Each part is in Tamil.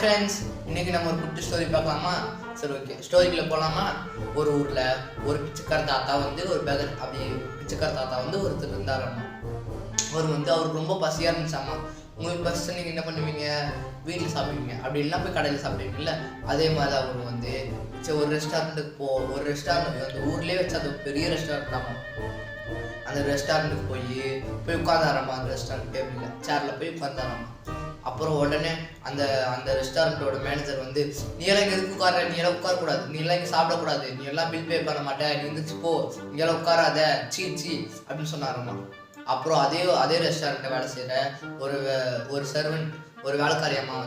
ஃப்ரெண்ட்ஸ், இன்னைக்கு நம்ம ஒரு குட்டி ஸ்டோரி பார்க்கலாமா? சரி, ஓகே, ஸ்டோரிக்குள்ள போகலாமா? ஒரு ஊரில் ஒரு பிச்சைக்கார தாத்தா ஒரு பேகர் அப்படி பிச்சைக்கார தாத்தா ஒருத்தர் இருந்தாராம்மா. அவருக்கு ரொம்ப பசியாக இருந்துச்சாம்மா. உங்களுக்கு பசி நீங்கள் என்ன பண்ணுவீங்க? வீட்டில் சாப்பிடுவீங்க, அப்படி இல்லைன்னா போய் கடையில் சாப்பிடுவீங்கல்ல. அதே மாதிரி அவர் ஒரு ரெஸ்டாரண்ட்டுக்கு ஒரு ரெஸ்டாரண்ட் அந்த ஊர்லேயே வச்சு அது பெரிய ரெஸ்டாரண்ட் தாம்மா. அந்த ரெஸ்டாரண்ட்டுக்கு போய் உட்காந்தாராம்மா. அந்த ரெஸ்டாரண்ட் டேபிளில் சேரில் போய் உட்காந்தாராம்மா. அப்புறம் உடனே அந்த அந்த ரெஸ்டாரண்ட்டோட மேனேஜர் நீ எல்லாம் இங்கே எதுக்கு உட்கார, நீ எல்லாம் உட்காரக்கூடாது, நீ எல்லாம் இங்கே சாப்பிடக்கூடாது, நீ எல்லாம் பில் பே பண்ண மாட்டேன், நீ இருந்துச்சு போ, இங்கே எல்லாம் உட்காராத, சீ அப்படின்னு சொன்னாரம்மா. அப்புறம் அதே ரெஸ்டாரண்ட்டை வேலை செய்கிற ஒரு சர்வெண்ட், ஒரு வேலைக்காரியம்மா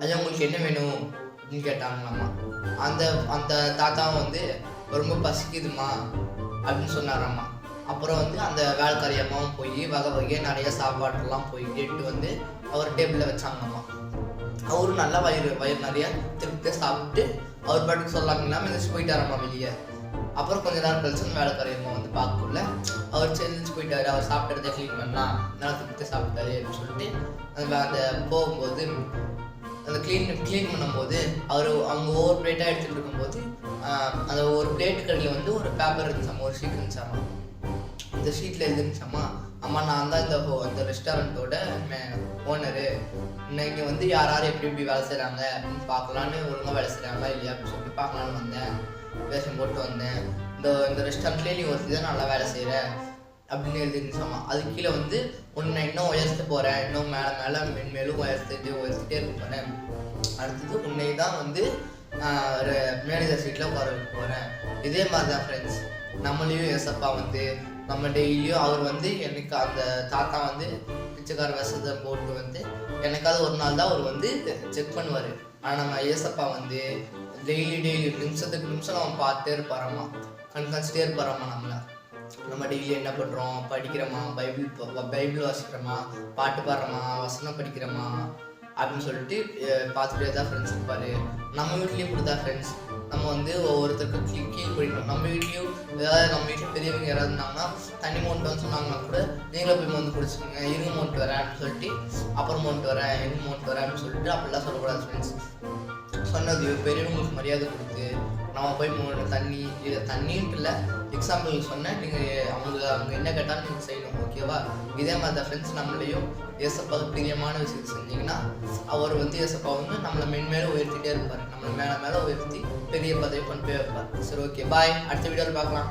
அது உங்களுக்கு என்ன வேணும் அப்படின்னு கேட்டாங்களாம்மா. அந்த தாத்தாவும் ரொம்ப பசிக்குதுமா அப்படின்னு சொன்னாராம்மா. அப்புறம் அந்த வேலைக்காரியம்மாவும் போய் வகை வகையாக நிறைய சாப்பாட்டெல்லாம் போய் கேட்டு அவர் டேபிளில் வச்சாங்கம்மா. அவரும் நல்லா வயிறு நிறைய திருப்தியாக சாப்பிட்டு அவர் பாட்டுக்கு சொல்லாம எழுந்திரிச்சு போயிட்டாரம்மா வெளியே. அப்புறம் கொஞ்ச நேரம் கழிச்சு அந்த வேலைக்காரியம்மா பார்க்கக்குள்ள அவர் எழுந்திரிச்சு போயிட்டாரு. அவர் சாப்பிட்டதை க்ளீன் பண்ணலாம், நல்லா திருப்தியாக சாப்பிட்டாரு அப்படின்னு சொல்லிட்டு அந்த போகும்போது அந்த க்ளீன் பண்ணும்போது அவங்க ஒவ்வொரு பிளேட்டாக எடுத்துகிட்டு இருக்கும்போது அந்த ஒரு பிளேட்டு கடையில் ஒரு பேப்பர் இருந்துச்சாம்மா, ஒரு ஷீட் இருந்துச்சாம்மா. இந்த ஷீட்டில் எழுதுச்சாம்மா, அம்மா நான் தான் இந்த ரெஸ்டாரண்ட்டோட ஓனரு, இன்னைக்கு யார் எப்படி வேலை செய்கிறாங்க அப்படின்னு பார்க்கலான்னு, ஒழுங்காக வேலை செய்கிறாங்களா இல்லையா அப்படின்னு சொல்லிட்டு பார்க்கலான்னு வந்தேன், வேஷம் போட்டு வந்தேன். இந்த ரெஸ்டாரண்ட்லேயே நீ ஒருத்தி தான் நல்லா வேலை செய்கிற அப்படின்னு எழுதிருந்துச்சாம்மா. அது கீழே ஒன்று நான் இன்னும் உயர்த்து போகிறேன், இன்னும் மேலே மென்மேலும் உயர்த்திட்டே இருக்க போகிறேன். அடுத்தது உன்னை தான் மேனேஜர் சீட்டில் உட்கார வைக்க போகிறேன். இதே மாதிரி தான் ஃப்ரெண்ட்ஸ், நம்மளையும் ஏசப்பா நம்ம டெய்லியும் அவர் எனக்கு அந்த தாத்தா பிச்சைக்கார வேஷத்தை போட்டு எனக்காவது ஒரு நாள் தான் அவர் செக் பண்ணுவார். ஆனால் நம்ம ஏசப்பா டெய்லி நிமிஷத்துக்கு நிமிஷம் நம்ம பார்த்துட்டே இருப்பாராம்மா, கண்காணிச்சிட்டே இருப்பாராம்மா. நம்ம டெய்லி என்ன பண்ணுறோம், படிக்கிறோமா, பைபிள் வாசிக்கிறோமா, பாட்டு பாடுறோமா, வசனம் படிக்கிறோமா அப்படின்னு சொல்லிட்டு பார்த்துட்டே தான் ஃப்ரெண்ட்ஸ் இருப்பார். நம்ம வீட்லேயும் கொடுத்தா ஃப்ரெண்ட்ஸ், நம்ம ஒவ்வொருத்தருக்கு கீழ் படிக்கணும். நம்ம வீட்லேயும் நம்ம வீட்டில் பெரியவங்க யாராவது இருந்தாங்கன்னா தண்ணி மோண்டு சொன்னாங்கன்னா கூட நீங்களே போய் குடிச்சுக்கோங்க, இருங்க மோண்டு வரேன் அப்படின்னு சொல்லிட்டு, அப்புறம் மோண்டு வரேன், இருங்க மோண்டு வரேன் அப்படின்னு சொல்லிட்டு அப்படிலாம் சொல்லக்கூடாது ஃப்ரெண்ட்ஸ். சொன்னது பெரியவங்களுக்கு மரியாதை கொடுத்து நம்ம போய் தண்ணி இதை தண்ணின்ட்டு இல்லை, எக்ஸாம்பிள் சொன்னேன், நீங்கள் அவங்க என்ன கேட்டாலும் நீங்கள் செய்யணும், ஓகேவா? இதே மாதிரி தான் ஃப்ரெண்ட்ஸ், நம்மளையும் ஏசப்பாவுக்கு பிரியமான விஷயத்தை செஞ்சிங்கன்னா அவர் ஏசப்பா நம்மளை மென்மேலும் உயர்த்திட்டே இருப்பார், நம்மளை மேலே உயர்த்தி பெரிய பதவி கொண்டு போய் வைப்பார். சரி, ஓகே, பாய். அடுத்த வீடியோவில் பார்க்கலாம்.